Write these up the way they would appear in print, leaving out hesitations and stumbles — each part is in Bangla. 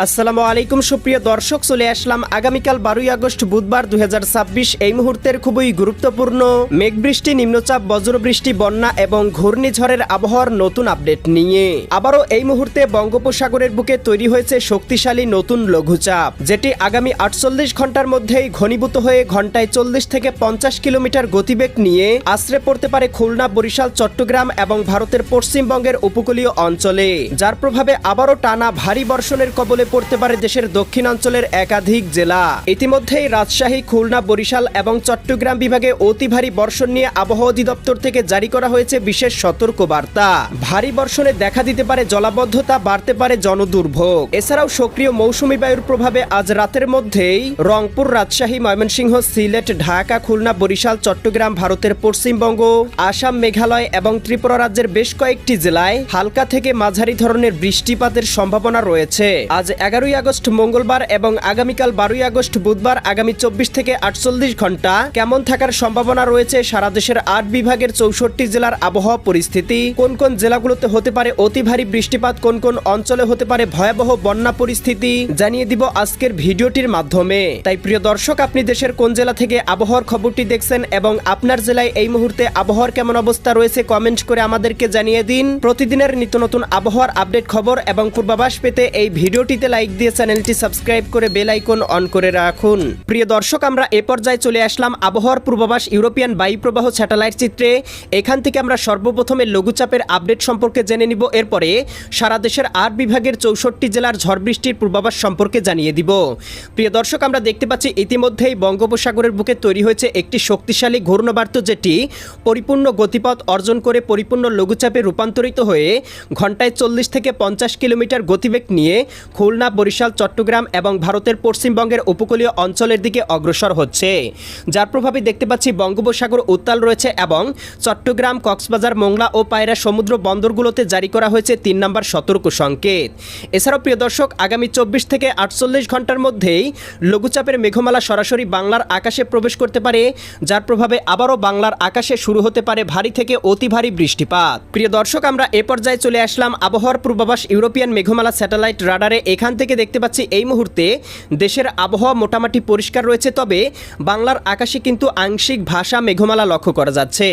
আসসালামু আলাইকুম সুপ্রিয় দর্শক, চলে আসলাম আগামীকাল 12 আগস্ট বুধবার 2026 এই মুহূর্তের খুবই গুরুত্বপূর্ণ মেঘবৃষ্টি, নিম্নচাপ, বজ্রবৃষ্টি, বন্যা এবং ঘূর্ণিঝড়ের আবহাওয়ার নতুন আপডেট নিয়ে। আবারও এই মুহূর্তে বঙ্গোপসাগরের বুকে তৈরি হয়েছে শক্তিশালী নতুন লঘুচাপ, যেটি আগামী 48 ঘন্টার মধ্যেই ঘনীভূত হয়ে ঘন্টায় 40 থেকে 50 কিলোমিটার গতিবেগ নিয়ে আশ্রে পড়তে পারে খুলনা, বরিশাল, চট্টগ্রাম এবং ভারতের পশ্চিমবঙ্গের উপকূলীয় অঞ্চলে, যার প্রভাবে আবারও টানা ভারী বর্ষণের কবলে পড়তে পারে দেশের দক্ষিণাঞ্চলের একাধিক জেলা। ইতিমধ্যেই রাজশাহী, খুলনা, বরিশাল এবং চট্টগ্রাম বিভাগে অতি ভারী বর্ষণ নিয়ে আবহাওয়া অধিদপ্তর থেকে জারি করা হয়েছে বিশেষ সতর্কবার্তা। ভারী বর্ষণে দেখা দিতে পারে জলাবদ্ধতা, বাড়তে পারে জনদুর্ভোগ। এছাড়াও সক্রিয় মৌসুমী বায়ুর প্রভাবে আজ রাতের মধ্যেই রংপুর, রাজশাহী, ময়মনসিংহ, সিলেট, ঢাকা, খুলনা, বরিশাল, চট্টগ্রাম, ভারতের পশ্চিমবঙ্গ, আসাম, মেঘালয় এবং ত্রিপুরা রাজ্যের বেশ কয়েকটি জেলায় হালকা থেকে মাঝারি ধরনের বৃষ্টিপাতের সম্ভাবনা রয়েছে। আজ 11 আগস্ট মঙ্গলবার এবং আগামীকাল 12 আগস্ট বুধবার আগামী 24 থেকে 48 ঘন্টা কেমন থাকার সম্ভাবনা রয়েছে সারা দেশের 8 বিভাগের 64 জেলার আবহাওয়া পরিস্থিতি, কোন কোন জেলাগুলোতে হতে পারে অতি ভারী বৃষ্টিপাত, কোন কোন অঞ্চলে হতে পারে ভয়াবহ বন্যা পরিস্থিতি জানিয়ে দিব আজকের ভিডিওটির মাধ্যমে। তাই প্রিয় দর্শক, আপনি দেশের কোন জেলা থেকে আবহাওয়ার খবরটি দেখছেন এবং আপনার জেলায় এই মুহূর্তে আবহাওয়ার কেমন অবস্থা রয়েছে কমেন্ট করে আমাদেরকে জানিয়ে দিন। প্রতিদিনের নিত্য নতুন আবহাওয়ার আপডেট খবর এবং পূর্বাভাস পেতে এই ভিডিওটিতে লাইক দিয়ে চ্যানেলটি সাবস্ক্রাইব করে বেল আইকন অন করে রাখুন। প্রিয় দর্শক, আমরা এ পর্যায়ে চলে আসলাম আবহাওয়ার পূর্বাভাস ইউরোপিয়ান বায়ুপ্রবাহ স্যাটেলাইট চিত্রে। এখান থেকে আমরা সর্বপ্রথমে লঘুচাপের আপডেট সম্পর্কে জেনে নিব, এরপরে সারা দেশের 8 বিভাগের 64 জেলার ঝড় বৃষ্টির পূর্বাভাস সম্পর্কে জানিয়ে দিব। প্রিয় দর্শক, আমরা দেখতে পাচ্ছি ইতিমধ্যেই বঙ্গোপসাগরের বুকে তৈরি হয়েছে একটি শক্তিশালী ঘূর্ণাবর্ত, যেটি পরিপূর্ণ গতিপথ অর্জন করে পরিপূর্ণ লঘুচাপে রূপান্তরিত হয়ে ঘন্টায় 40 থেকে 50 কিলোমিটার গতিবেগ নিয়ে খুলনা, বরিশাল, চট্টগ্রাম এবং ভারতের পশ্চিমবঙ্গের উপকূলীয় অঞ্চলের দিকে অগ্রসর হচ্ছে, যার প্রভাবে দেখতে পাচ্ছি বঙ্গোপসাগর উত্তাল রয়েছে এবং চট্টগ্রাম, কক্সবাজার, মোংলা ও পায়রা সমুদ্র বন্দরগুলোতে জারি করা হয়েছে 3 নম্বর সতর্ক সংকেত। এছাড়াও প্রিয় দর্শক, আগামী 24 থেকে 48 ঘন্টার মধ্যেই লঘুচাপের মেঘমালা সরাসরি বাংলার আকাশে প্রবেশ করতে পারে, যার প্রভাবে আবারও বাংলার আকাশে শুরু হতে পারে ভারী থেকে অতি ভারী বৃষ্টিপাত। প্রিয় দর্শক, আমরা এ পর্যায়ে চলে আসলাম আবহাওয়ার পূর্বাভাস ইউরোপিয়ান মেঘমালা স্যাটেলাইট রাডারে। এখান থেকে দেখতে পাচ্ছি এই মুহূর্তে দেশের আবহাওয়া মোটামুটি পরিষ্কার রয়েছে, তবে বাংলার আকাশে কিন্তু আংশিক ভাষা মেঘমালা লক্ষ্য করা যাচ্ছে।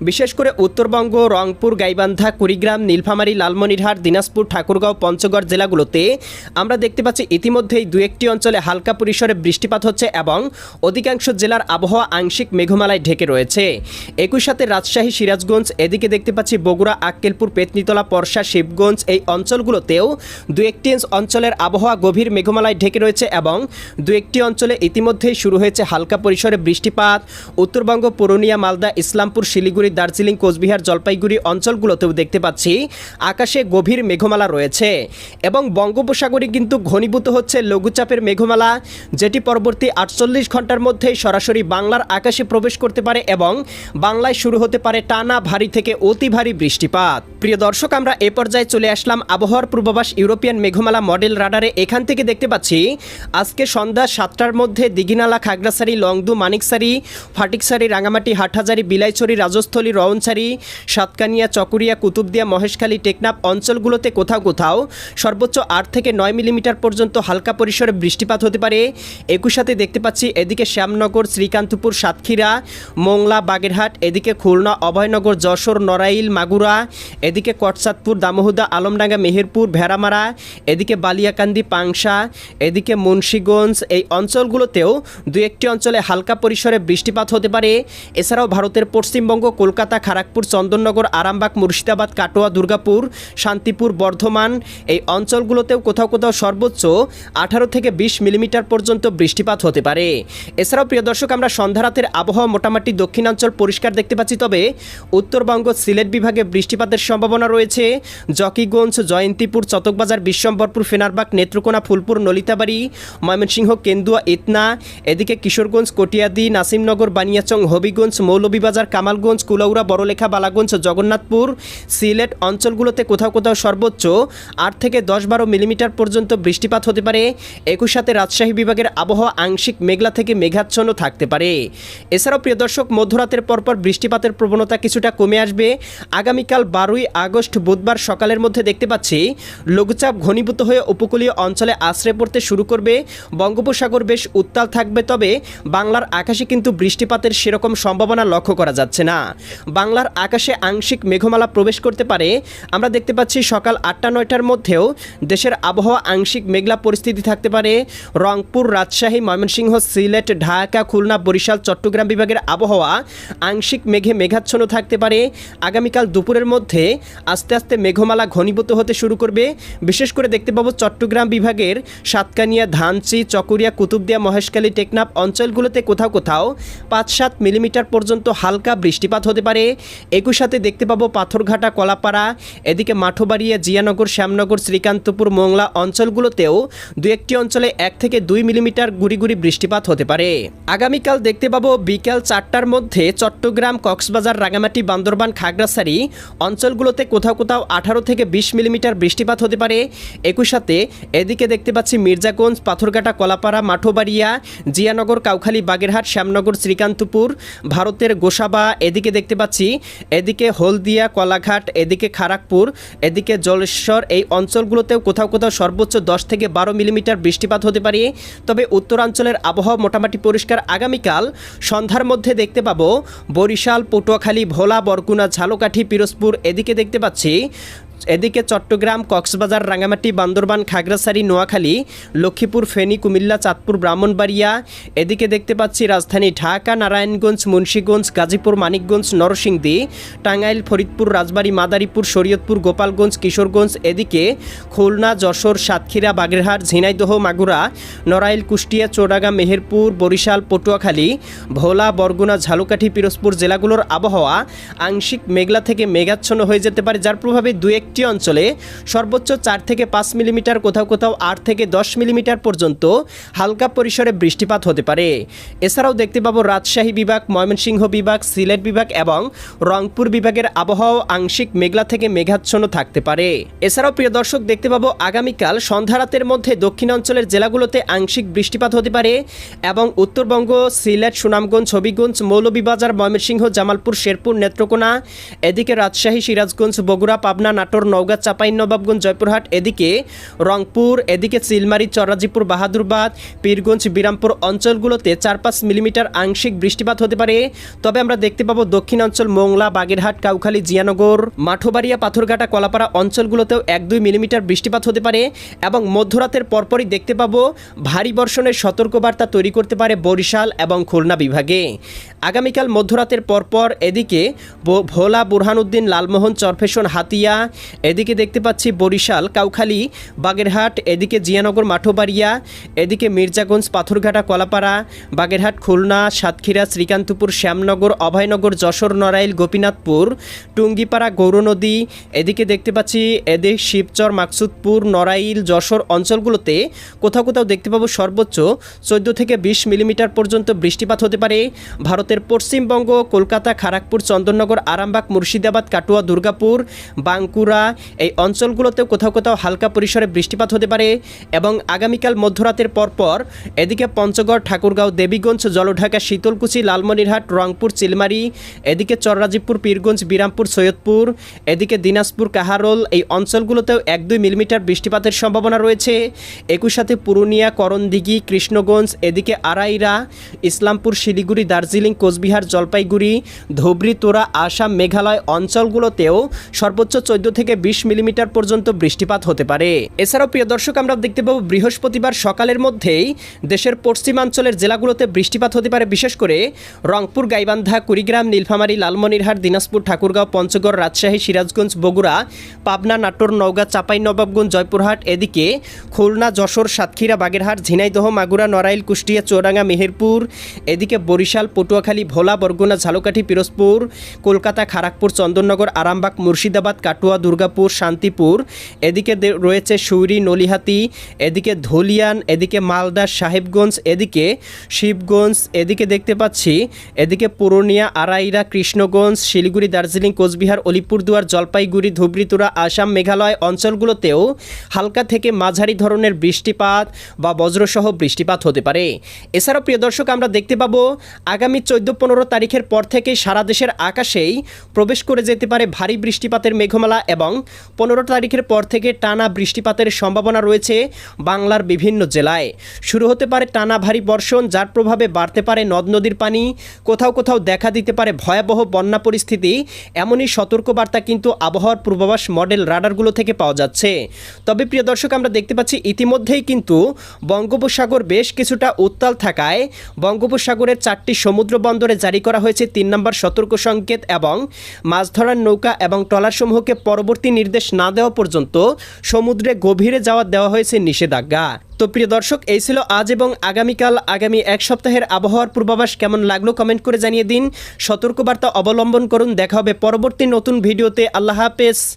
বিশেষ করে উত্তরবঙ্গ, রংপুর, গাইবান্ধা, কুড়িগ্রাম, নীলফামারী, লালমনিরহাট, দিনাজপুর, ঠাকুরগাঁও, পঞ্চগড় জেলাগুলোতে আমরা দেখতে পাচ্ছি ইতিমধ্যেই 2-1টি অঞ্চলে হালকা পরিসরে বৃষ্টিপাত হচ্ছে এবং অধিকাংশ জেলার আবহাওয়া আংশিক মেঘমালায় ঢেকে রয়েছে। একই সাথে রাজশাহী, সিরাজগঞ্জ, এদিকে দেখতে পাচ্ছি বগুড়া, আক্কেলপুর, পেতনিতলা, পরশা, শিবগঞ্জ এই অঞ্চলগুলোতেও 2-1টি অঞ্চলের আবহাওয়া গভীর মেঘমালায় ঢেকে রয়েছে এবং 2-1টি অঞ্চলে ইতিমধ্যেই শুরু হয়েছে হালকা পরিসরে বৃষ্টিপাত। উত্তরবঙ্গ, পুরুলিয়া, মালদা, ইসলামপুর, শিলিগুড়ি, দার্জিলিং, কোচবিহার, জলপাইগুড়ি অঞ্চলগুলোতেও দেখতে পাচ্ছি আকাশে গভীর মেঘমালা রয়েছে এবং বঙ্গোপসাগরে কিন্তু ঘনীভূত হচ্ছে লঘুচাপের মেঘমালা, যেটি পরবর্তী 48 ঘন্টার মধ্যেই সরাসরি বাংলার আকাশে প্রবেশ করতে পারে এবং বাংলায় শুরু হতে পারে টানা ভারী থেকে অতি ভারী বৃষ্টিপাত। প্রিয় দর্শক, আমরা এ পর্যায়ে চলে আসলাম আবহাওয়ার পূর্বাভাস ইউরোপিয়ান মেঘমালা মডেল রাডারে। এখান থেকে দেখতে পাচ্ছি আজকে সন্ধ্যা 7টার মধ্যে দিঘিনালা, খাগড়াছড়ি, লংদু, মানিকছড়ি, ফটিকছড়ি, রাঙামাটি, হাটহাজারি, বিলাইছড়ি, রাজস্থলী, রওনছড়ি, সাতকানিয়া, চকুরিয়া, কুতুবদিয়া, মহেশখালী, টেকনাফ অঞ্চলগুলোতে কোথাও কোথাও সর্বোচ্চ 8 থেকে 9 মিলিমিটার পর্যন্ত হালকা পরিসরে বৃষ্টিপাত হতে পারে। একই সাথে দেখতে পাচ্ছি এদিকে শ্যামনগর, শ্রীকান্তপুর, সাতক্ষীরা, মোংলা, বাগেরহাট, এদিকে খুলনা, অভয়নগর, যশোর, নড়াইল, মাগুরা, এদিকে কটসাদপুর, দামোহদা, আলমডাঙ্গা, মেহেরপুর, ভেড়ামারা, এদিকে বালিয়াকান্দি, পাংশা, এদিকে মুন্সীগঞ্জ এই অঞ্চলগুলোতেও 2-1টি অঞ্চলে হালকা পরিসরে বৃষ্টিপাত হতে পারে। এছাড়াও ভারতের পশ্চিমবঙ্গ, কলকাতা, খড়গপুর, চন্দননগর, আরামবাগ, মুর্শিদাবাদ, কাটোয়া, দুর্গাপুর, শান্তিপুর, বর্ধমান এই অঞ্চলগুলোতেও কোথাও কোথাও সর্বোচ্চ 18 থেকে 20 মিলিমিটার পর্যন্ত বৃষ্টিপাত হতে পারে। এছাড়াও প্রিয় দর্শক, আমরা সন্ধ্যা রাতের আবহাওয়া মোটামুটি দক্ষিণাঞ্চল পরিষ্কার দেখতে পাচ্ছি, তবে উত্তরবঙ্গ, সিলেট বিভাগে বৃষ্টিপাতের সম্ভাবনা রয়েছে। জকিগঞ্জ, জয়ন্তীপুর, চতকবাজার, বিশ্বম্বরপুর, ফেনারবাগ, নেত্রকোনা, ফুলপুর, নলিতাবাড়ি, ময়মনসিংহ, কেন্দুয়া, ইতনা, এদিকে কিশোরগঞ্জ, কটিয়াদি, নাসিমনগর, বানিয়াচং, হবিগঞ্জ, মৌলভীবাজার, কামালগঞ্জ, কুলাউড়া, বড়লেখা, বালাগঞ্জ, জগন্নাথপুর, সিলেট অঞ্চলগুলোতে কোথাও কোথাও সর্বোচ্চ 8 থেকে 10-12 মিলিমিটার পর্যন্ত বৃষ্টিপাত হতে পারে। একই সাথে রাজশাহী বিভাগের আবহাওয়া আংশিক মেঘলা থেকে মেঘাচ্ছন্ন থাকতে পারে। এছাড়াও প্রিয় দর্শক, মধ্যরাতের পরপর বৃষ্টিপাতের প্রবণতা কিছুটা কমে আসবে। আগামীকাল 12 আগস্ট বুধবার সকালের মধ্যে দেখতে পাচ্ছি লঘুচাপ ঘনীভূত হয়ে উপকূলীয় অঞ্চলে আশ্রয় পড়তে শুরু করবে। বঙ্গোপসাগর বেশ উত্তাল থাকবে, তবে বাংলার আকাশে কিন্তু বৃষ্টিপাতের সেরকম সম্ভাবনা লক্ষ্য করা যাচ্ছে না। বাংলার আকাশে আংশিক মেঘমালা প্রবেশ করতে পারে। আমরা দেখতে পাচ্ছি সকাল 8টা-9টার মধ্যেও দেশের আবহাওয়া আংশিক মেঘলা পরিস্থিতি থাকতে পারে। রংপুর, রাজশাহী, ময়মনসিংহ, সিলেট, ঢাকা, খুলনা, বরিশাল, চট্টগ্রাম বিভাগের আবহাওয়া আংশিক মেঘে মেঘাচ্ছন্ন থাকতে পারে। আগামীকাল দুপুরের মধ্যে আস্তে আস্তে মেঘমালা ঘনীভূত হতে শুরু করবে। বিশেষ করে দেখতে পাবো চট্টগ্রাম বিভাগের সাতকানিয়া, ধানচি, চকরিয়া, কুতুবদিয়া, মহেশখালী, টেকনাফ অঞ্চলগুলোতে কোথাও কোথাও 5-7 মিলিমিটার পর্যন্ত হালকা বৃষ্টিপাত হতে পারে। একই সাথে দেখতে পাবো পাথরঘাটা, কলাপাড়া, এদিকে মাঠবাড়িয়া, জিয়ানগর, শ্যামনগর, শ্রীকান্তপুর, মোংলা অঞ্চলগুলোতেও 2-1টি অঞ্চলে 1 থেকে 2 মিলিমিটার গুড়ি গুড়ি বৃষ্টিপাত হতে পারে। আগামীকাল দেখতে পাবো বিকাল 4টার মধ্যে চট্টগ্রাম, কক্সবাজার, রাঙামাটি, বান্দরবান, খাগড়াছড়ি অঞ্চলগুলোতে কোথাও কোথাও 18 থেকে 20 মিলিমিটার বৃষ্টিপাত হতে পারে। একই সাথে এদিকে দেখতে পাচ্ছি মির্জাগঞ্জ, পাথরঘাটা, কলাপাড়া, মাঠবাড়িয়া, জিয়ানগর, কাউখালী, বাগেরহাট, শ্যামনগর, শ্রীকান্তপুর, ভারতের গোসাবা, এদিকে দেখতে পাচ্ছি এদিকে হলদিয়া, কলাঘাট, এদিকে খড়গপুর, এদিকে জলেশ্বর এই অঞ্চলগুলোতেও কোথাও কোথাও সর্বোচ্চ 10 থেকে 12 মিলিমিটার বৃষ্টিপাত হতে পারে। তবে উত্তরাঞ্চলের আবহাওয়া মোটামুটি পরিষ্কার। আগামীকাল সন্ধ্যার মধ্যে দেখতে পাবো বরিশাল, পটুয়াখালী, ভোলা, বরগুনা, ঝালকাঠি, পিরোজপুর, এদিকে দেখতে পাচ্ছি এদিকে চট্টগ্রাম, কক্সবাজার, রাঙামাটি, বান্দরবান, খাগড়াছড়ি, নোয়াখালী, লক্ষ্মীপুর, ফেনী, কুমিল্লা, চাঁদপুর, ব্রাহ্মণবাড়িয়া, এদিকে দেখতে পাচ্ছি রাজধানী ঢাকা, নারায়ণগঞ্জ, মুন্সিগঞ্জ, গাজীপুর, মানিকগঞ্জ, নরসিংদী, টাঙ্গাইল, ফরিদপুর, রাজবাড়ী, মাদারীপুর, শরীয়তপুর, গোপালগঞ্জ, কিশোরগঞ্জ, এদিকে খুলনা, যশোর, সাতক্ষীরা, বাগেরহাট, ঝিনাইদহ, মাগুরা, নড়াইল, কুষ্টিয়া, চৌডাঙ্গা, মেহেরপুর, বরিশাল, পটুয়াখালী, ভোলা, বরগুনা, ঝালকাঠি, পিরোজপুর জেলাগুলোর আবহাওয়া আংশিক মেঘলা থেকে মেঘাচ্ছন্ন হয়ে যেতে পারে, যার প্রভাবে 2-1টি অঞ্চলে সর্বোচ্চ 4 থেকে 5 মিলিমিটার, কোথাও কোথাও 8 থেকে 10 মিলিমিটার পর্যন্ত হালকা পরিসরে বৃষ্টিপাত হতে পারে। এছাড়াও দেখতে পাবো রাজশাহী বিভাগ, ময়মনসিংহ বিভাগ, সিলেট বিভাগ এবং রংপুর বিভাগের আবহাওয়া আংশিক মেঘলা থেকে মেঘাচ্ছন্ন থাকতে পারে। এছাড়াও প্রিয় দর্শক দেখতে পাবো আগামীকাল সন্ধ্যা রাতের মধ্যে দক্ষিণাঞ্চলের জেলাগুলোতে আংশিক বৃষ্টিপাত হতে পারে এবং উত্তরবঙ্গ, সিলেট, সুনামগঞ্জ, হবিগঞ্জ, মৌলভীবাজার, ময়মনসিংহ, জামালপুর, শেরপুর, নেত্রকোনা, এদিকে রাজশাহী, সিরাজগঞ্জ, বগুড়া, পাবনা, নাটোর, নওগাঁ, চাঁপাইনবাবগঞ্জ, জয়পুরহাট, এদিকে রংপুর, এদিকে চিলমারি, চরাজিপুর, বাহাদুরবাদ, পীরগঞ্জ, বিরামপুর অঞ্চলগুলোতে 4-5 মিলিমিটার আংশিক বৃষ্টিপাত হতে পারে। তবে আমরা দেখতে পাবো দক্ষিণাঞ্চল মোংলা, বাগেরহাট, কাউখালী, জিয়ানগর, মাঠবাড়িয়া, পাথরঘাটা, কলাপাড়া অঞ্চলগুলোতেও 1-2 মিলিমিটার বৃষ্টিপাত হতে পারে এবং মধ্যরাতের পরপরই দেখতে পাবো ভারী বর্ষণের সতর্কবার্তা তৈরি করতে পারে বরিশাল এবং খুলনা বিভাগে। আগামীকাল মধ্যরাতের পরপর এদিকে ভোলা, বুরহানুদ্দিন, লালমোহন, চরফেশন, হাতিয়া, এদিকে দেখতে পাচ্ছি বরিশাল, কাউখালী, বাগেরহাট, এদিকে জিয়ানগর, মাঠবাড়িয়া, এদিকে মির্জাগঞ্জ, পাথরঘাটা, কলাপাড়া, বাগেরহাট, খুলনা, সাতক্ষীরা, শ্রীকান্তপুর, শ্যামনগর, অভয়নগর, যশোর, নড়াইল, গোপীনাথপুর, টুঙ্গিপাড়া, গৌরনদী, এদিকে দেখতে পাচ্ছি এদিকে শিবচর, মাকসুদপুর, নড়াইল, যশোর অঞ্চলগুলোতে কোথাও কোথাও দেখতে পাবো সর্বোচ্চ 14 থেকে 20 মিলিমিটার পর্যন্ত বৃষ্টিপাত হতে পারে। ভারতের পশ্চিমবঙ্গ, কলকাতা, খড়গপুর, চন্দননগর, আরামবাগ, মুর্শিদাবাদ, কাটুয়া, দুর্গাপুর, বাঁকুড়া এই অঞ্চলগুলোতেও কোথাও কোথাও হালকা পরিসরে বৃষ্টিপাত হতে পারে এবং আগামীকাল মধ্যরাতের পরপর এদিকে পঞ্চগড়, ঠাকুরগাঁও, দেবীগঞ্জ, জলঢাকা, শীতলকুচি, লালমনিরহাট, রংপুর, চিলমারি, এদিকে চররাজীবপুর, পীরগঞ্জ, বিরামপুর, সৈয়দপুর, এদিকে দিনাজপুর, কাহারোল এই অঞ্চলগুলোতেও 1-2 মিলিমিটার বৃষ্টিপাতের সম্ভাবনা রয়েছে। একই সাথে পুরুলিয়া, করণদিঘি, কৃষ্ণগঞ্জ, এদিকে আড়াইরা, ইসলামপুর, শিলিগুড়ি, দার্জিলিং, কোচবিহার, জলপাইগুড়ি, ধুবড়ী, তোরা, আসাম, মেঘালয় অঞ্চলগুলোতেও সর্বোচ্চ 14 থেকে 20 মিলিমিটার পর্যন্ত বৃষ্টিপাত হতে পারে। এছাড়াও প্রিয় দর্শক আমরা দেখতে পাবো বৃহস্পতিবার সকালের মধ্যেই দেশের পশ্চিমাঞ্চলের জেলাগুলোতে বৃষ্টিপাত হতে পারে, বিশেষ করে রংপুর, গাইবান্ধা, কুড়িগ্রাম, নীলফামারী, লালমনিরহাট, দিনাজপুর, ঠাকুরগাঁও, পঞ্চগড়, রাজশাহী, সিরাজগঞ্জ, বগুড়া, পাবনা, নাটোর, নওগাঁ, চাঁপাইনবাবগঞ্জ, জয়পুরহাট, এদিকে খুলনা, যশোর, সাতক্ষীরা, বাগেরহাট, ঝিনাইদহ, মাগুরা, নড়াইল, কুষ্টিয়া, চৌডাঙ্গা, মেহেরপুর, এদিকে বরিশাল, পটুয়াখালী, ভোলা, বরগুনা, ঝালকাঠি, পিরোজপুর, কলকাতা, খড়গপুর, চন্দননগর, আরামবাগ, মুর্শিদাবাদ, কাটুয়া, দুর্গাপুর, শান্তিপুর, এদিকে রয়েছে সুইরি, নলিহাতি, এদিকে ধুলিয়ান, এদিকে মালদা, সাহেবগঞ্জ, এদিকে শিবগঞ্জ, এদিকে দেখতে পাচ্ছি এদিকে পুরুলিয়া, আড়াইরা, কৃষ্ণগঞ্জ, শিলিগুড়ি, দার্জিলিং, কোচবিহার, আলিপুরদুয়ার, জলপাইগুড়ি, ধুবড়ী, তোরা, আসাম, মেঘালয় অঞ্চলগুলোতেও হালকা থেকে মাঝারি ধরনের বৃষ্টিপাত বা বজ্রসহ বৃষ্টিপাত হতে পারে। এছাড়াও প্রিয় দর্শক আমরা দেখতে পাবো আগামী 14-15 তারিখের পর থেকে সারা দেশের আকাশেই প্রবেশ করে যেতে পারে ভারী বৃষ্টিপাতের মেঘমালা এবং এবং 15 তারিখের পর থেকে টানা বৃষ্টিপাতের সম্ভাবনা রয়েছে বাংলার বিভিন্ন জেলায়। শুরু হতে পারে টানা ভারী বর্ষণ, যার প্রভাবে বাড়তে পারে নদ নদীর পানি, কোথাও কোথাও দেখা দিতে পারে ভয়াবহ বন্যা পরিস্থিতি। এমনই সতর্কবার্তা কিন্তু আবহাওয়ার পূর্বাভাস মডেল রাডারগুলো থেকে পাওয়া যাচ্ছে। তবে প্রিয় দর্শক, আমরা দেখতে পাচ্ছি ইতিমধ্যেই কিন্তু বঙ্গোপসাগর বেশ কিছুটা উত্তাল থাকায় বঙ্গোপসাগরের 4টি সমুদ্র বন্দরে জারি করা হয়েছে 3 নম্বর সতর্ক সংকেত এবং মাছ ধরার নৌকা এবং ট্রলারসমূহকে পরবর্তী নির্দেশ না দেওয়া পর্যন্ত সমুদ্রে গভীরে যাওয়া দেওয়া হয়েছে নিষেধাজ্ঞা। তো প্রিয় দর্শক, এই ছিল আজ এবং আগামীকাল আগামী এক সপ্তাহের আবহাওয়ার পূর্বাভাস। কেমন লাগলো কমেন্ট করে জানিয়ে দিন। সতর্কবার্তা অবলম্বন করুন। দেখা হবে পরবর্তী নতুন ভিডিওতে। আল্লাহ হাফেজ।